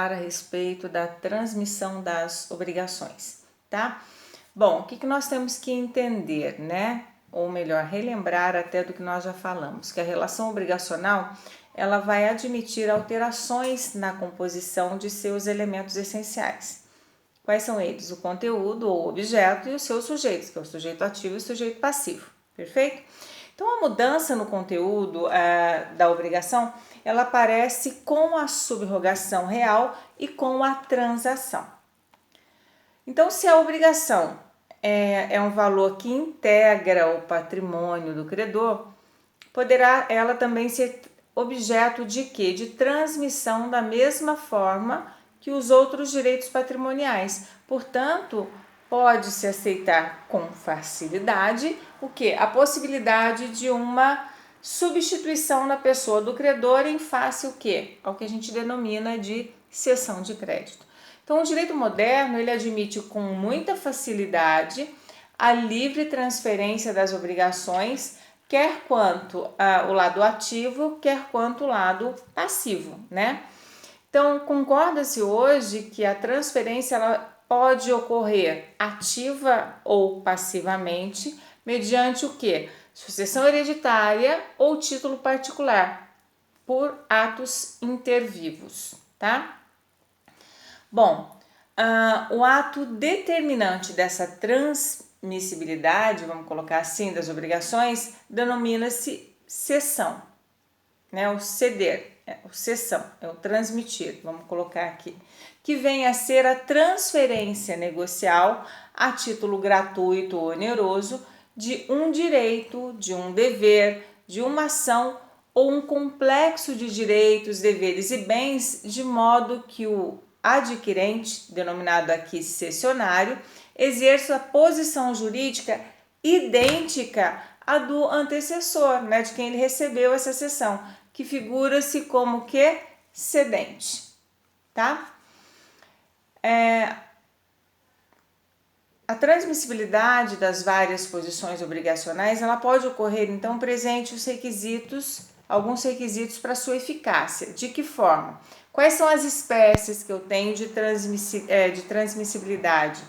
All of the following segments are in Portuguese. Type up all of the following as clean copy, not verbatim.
falar a respeito da transmissão das obrigações, tá? Bom, o que nós temos que entender, né? Ou melhor, relembrar até do que nós já falamos, que a relação obrigacional ela vai admitir alterações na composição de seus elementos essenciais. Quais são eles? O conteúdo ou objeto e os seus sujeitos, que é o sujeito ativo e o sujeito passivo, perfeito? Então, a mudança no conteúdo da obrigação, ela aparece com a subrogação real e com a transação. Então, se a obrigação é um valor que integra o patrimônio do credor, poderá ela também ser objeto de quê? De transmissão da mesma forma que os outros direitos patrimoniais. Portanto, pode-se aceitar com facilidade o que? A possibilidade de uma substituição da pessoa do credor em face o quê? Ao que a gente denomina de cessão de crédito. Então, o direito moderno ele admite com muita facilidade a livre transferência das obrigações, quer quanto o lado ativo, quer quanto o lado passivo, né? Então, concorda-se hoje que a transferência ela pode ocorrer ativa ou passivamente, mediante o quê? Sucessão hereditária ou título particular, por atos intervivos, tá? Bom, o ato determinante dessa transmissibilidade, vamos colocar assim, das obrigações, denomina-se cessão, né? O ceder, o cessão, é o transmitir, vamos colocar aqui, que vem a ser a transferência negocial a título gratuito ou oneroso de um direito, de um dever, de uma ação ou um complexo de direitos, deveres e bens, de modo que o adquirente, denominado aqui cessionário, exerça a posição jurídica idêntica à do antecessor, né, de quem ele recebeu essa cessão, que figura-se como que cedente, tá? A transmissibilidade das várias posições obrigacionais, ela pode ocorrer então presente os requisitos, alguns requisitos para sua eficácia. De que forma? Quais são as espécies que eu tenho de transmissibilidade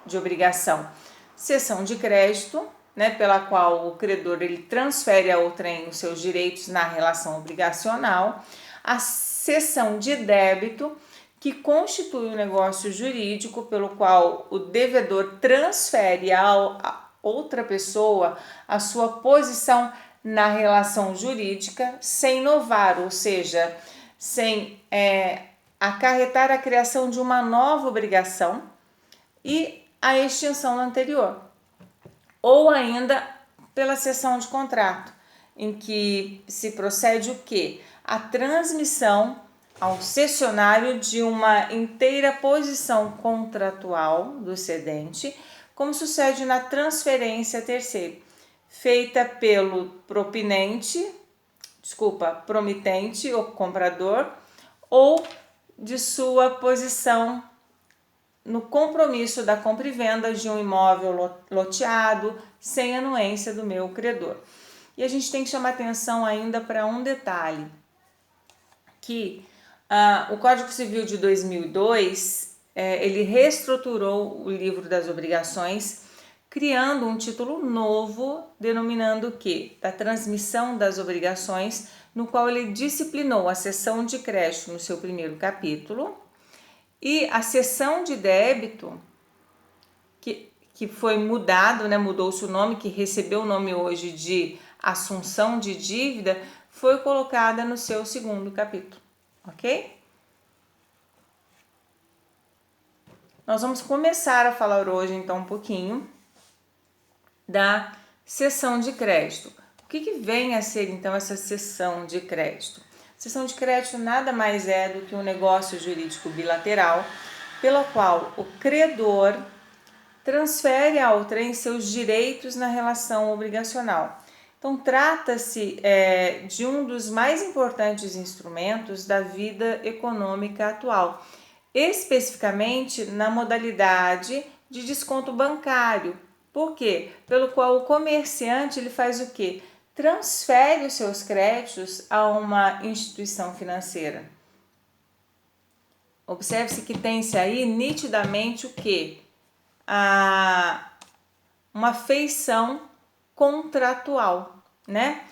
de obrigação? Cessão de crédito, né, pela qual o credor ele transfere a outrem os seus direitos na relação obrigacional. A cessão de débito, que constitui um negócio jurídico pelo qual o devedor transfere a outra pessoa a sua posição na relação jurídica sem inovar, ou seja, sem acarretar a criação de uma nova obrigação e a extinção da anterior. Ou ainda pela cessão de contrato, em que se procede o quê? A transmissão ao cessionário de uma inteira posição contratual do cedente, como sucede na transferência a terceiro, feita pelo promitente ou comprador, ou de sua posição no compromisso da compra e venda de um imóvel loteado sem anuência do meu credor. E a gente tem que chamar atenção ainda para um detalhe, que o Código Civil de 2002, ele reestruturou o livro das obrigações, criando um título novo, denominando o quê? Da transmissão das obrigações, no qual ele disciplinou a cessão de crédito no seu primeiro capítulo e a cessão de débito, que foi mudado, né, mudou-se o nome, que recebeu o nome hoje de assunção de dívida, foi colocada no seu segundo capítulo, ok? Nós vamos começar a falar hoje, então, um pouquinho da cessão de crédito. O que vem a ser, então, essa cessão de crédito? Cessão de crédito nada mais é do que um negócio jurídico bilateral, pela qual o credor transfere a outrem seus direitos na relação obrigacional. Então, trata-se de um dos mais importantes instrumentos da vida econômica atual, especificamente na modalidade de desconto bancário. Por quê? Pelo qual o comerciante ele faz o quê? Transfere os seus créditos a uma instituição financeira. observe-se que tem-se aí nitidamente o quê? Uma feição contratual, né?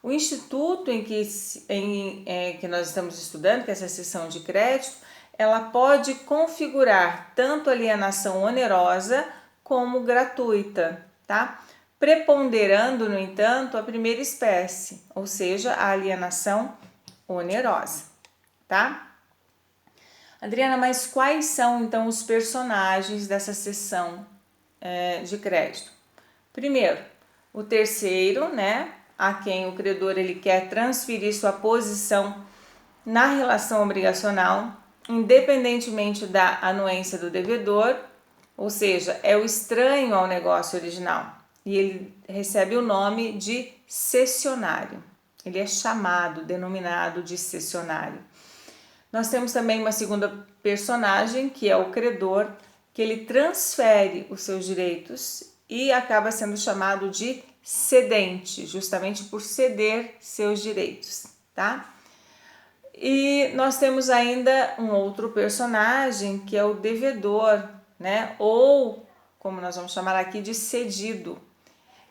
O instituto que nós estamos estudando, que é essa seção de crédito, ela pode configurar tanto alienação onerosa como gratuita, tá? Preponderando, no entanto, a primeira espécie, ou seja, a alienação onerosa, tá? Adriana, mas quais são então os personagens dessa seção de crédito? Primeiro, o terceiro, né, a quem o credor ele quer transferir sua posição na relação obrigacional, independentemente da anuência do devedor, ou seja, é o estranho ao negócio original e ele recebe o nome de cessionário. Ele é chamado, denominado de cessionário. Nós temos também uma segunda personagem, que é o credor, que ele transfere os seus direitos e acaba sendo chamado de cedente, justamente por ceder seus direitos, tá? E nós temos ainda um outro personagem, que é o devedor, né? Ou, como nós vamos chamar aqui, de cedido,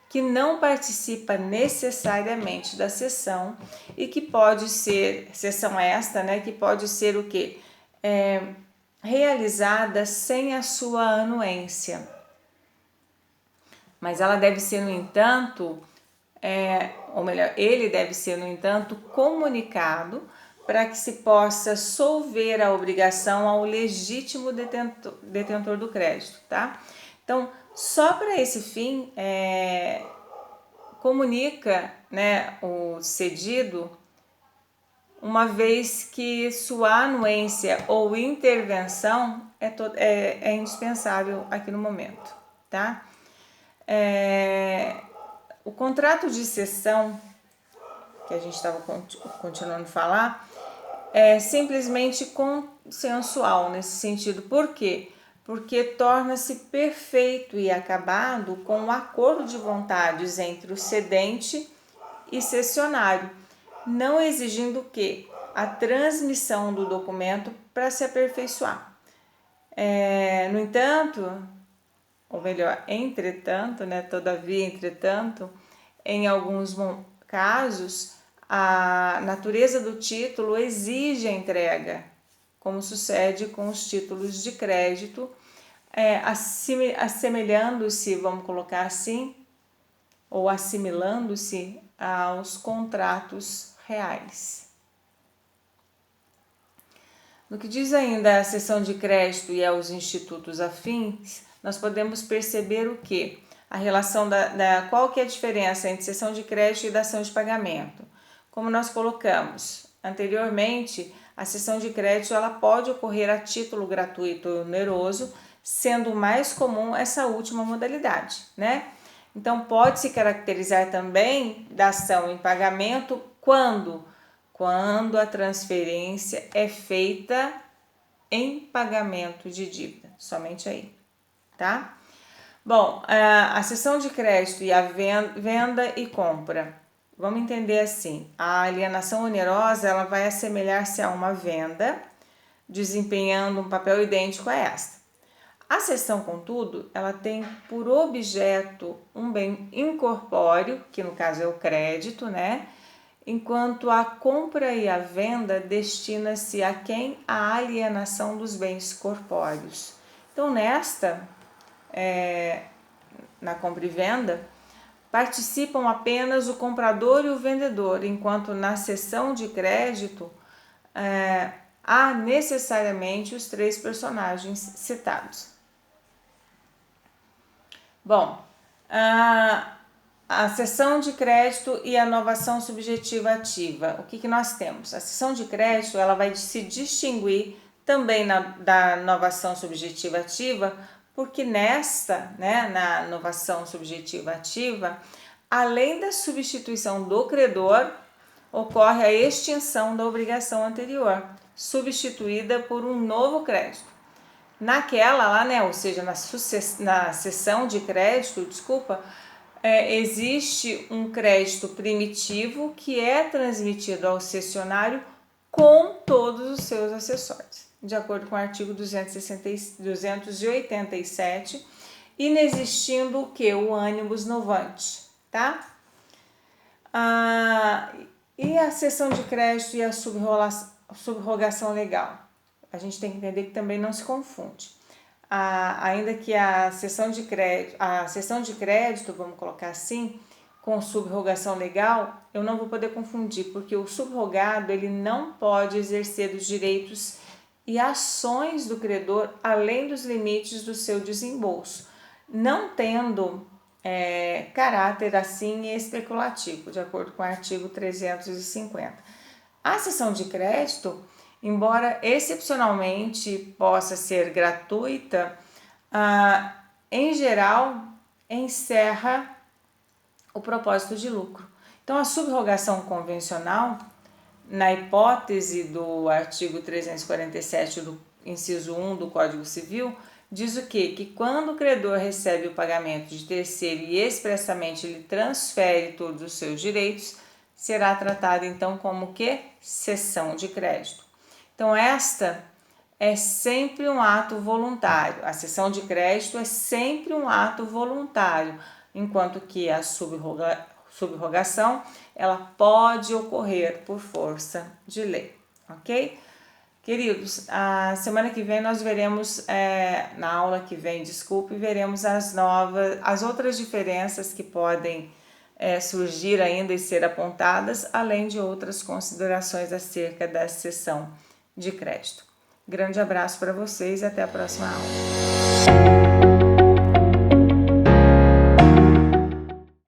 que não participa necessariamente da cessão e que pode ser, cessão esta, né, que pode ser o quê? Realizada sem a sua anuência. Mas ela deve ser, no entanto, ou melhor, ele deve ser, no entanto, comunicado para que se possa solver a obrigação ao legítimo detentor do crédito, tá? Então, só para esse fim, comunica, né, o cedido, uma vez que sua anuência ou intervenção é indispensável aqui no momento, tá? O contrato de cessão, que a gente estava continuando a falar, é simplesmente consensual nesse sentido. Por quê? Porque torna-se perfeito e acabado com o acordo de vontades entre o cedente e cessionário, não exigindo que a transmissão do documento para se aperfeiçoar. No entanto, ou melhor, entretanto, né, todavia, entretanto, em alguns casos, a natureza do título exige a entrega, como sucede com os títulos de crédito, assemelhando-se, vamos colocar assim, ou assimilando-se aos contratos reais. No que diz ainda a seção de crédito e aos institutos afins, nós podemos perceber o que? A relação qual que é a diferença entre seção de crédito e dação de pagamento. Como nós colocamos anteriormente, a seção de crédito ela pode ocorrer a título gratuito ou oneroso, sendo mais comum essa última modalidade, né? Então, pode-se caracterizar também dação em pagamento quando a transferência é feita em pagamento de dívida, somente aí, tá? Bom, a seção de crédito e a venda e compra, vamos entender assim, a alienação onerosa ela vai assemelhar-se a uma venda, desempenhando um papel idêntico a esta. A cessão, contudo, ela tem por objeto um bem incorpóreo, que no caso é o crédito, né? Enquanto a compra e a venda destina-se a quem? A alienação dos bens corpóreos. Então, na compra e venda, participam apenas o comprador e o vendedor, enquanto na cessão de crédito há necessariamente os três personagens citados. Bom, a cessão de crédito e a novação subjetiva ativa. O que nós temos? A cessão de crédito ela vai se distinguir também da novação subjetiva ativa, porque na novação subjetiva ativa, além da substituição do credor, ocorre a extinção da obrigação anterior, substituída por um novo crédito. Naquela lá, né, ou seja, na cessão de crédito, existe um crédito primitivo que é transmitido ao cessionário com todos os seus acessórios. de acordo com o artigo 287, inexistindo o que? O ânibus novante, tá? E a cessão de crédito e a subrogação legal? A gente tem que entender que também não se confunde. Ainda que a cessão de crédito, vamos colocar assim, com subrogação legal, eu não vou poder confundir, porque o subrogado ele não pode exercer os direitos e ações do credor além dos limites do seu desembolso, não tendo caráter assim especulativo, de acordo com o artigo 350. A cessão de crédito, embora excepcionalmente possa ser gratuita, em geral encerra o propósito de lucro. Então, a subrogação convencional, na hipótese do artigo 347 do inciso 1 do Código Civil, diz o quê? Que quando o credor recebe o pagamento de terceiro e expressamente lhe transfere todos os seus direitos, será tratado então como o quê? Cessão de crédito. Então, esta é sempre um ato voluntário. A cessão de crédito é sempre um ato voluntário, enquanto que a subrogação ela pode ocorrer por força de lei, ok? Queridos, a semana que vem nós veremos, na aula que vem, veremos as outras diferenças que podem surgir ainda e ser apontadas, além de outras considerações acerca da cessão de crédito. Grande abraço para vocês e até a próxima aula.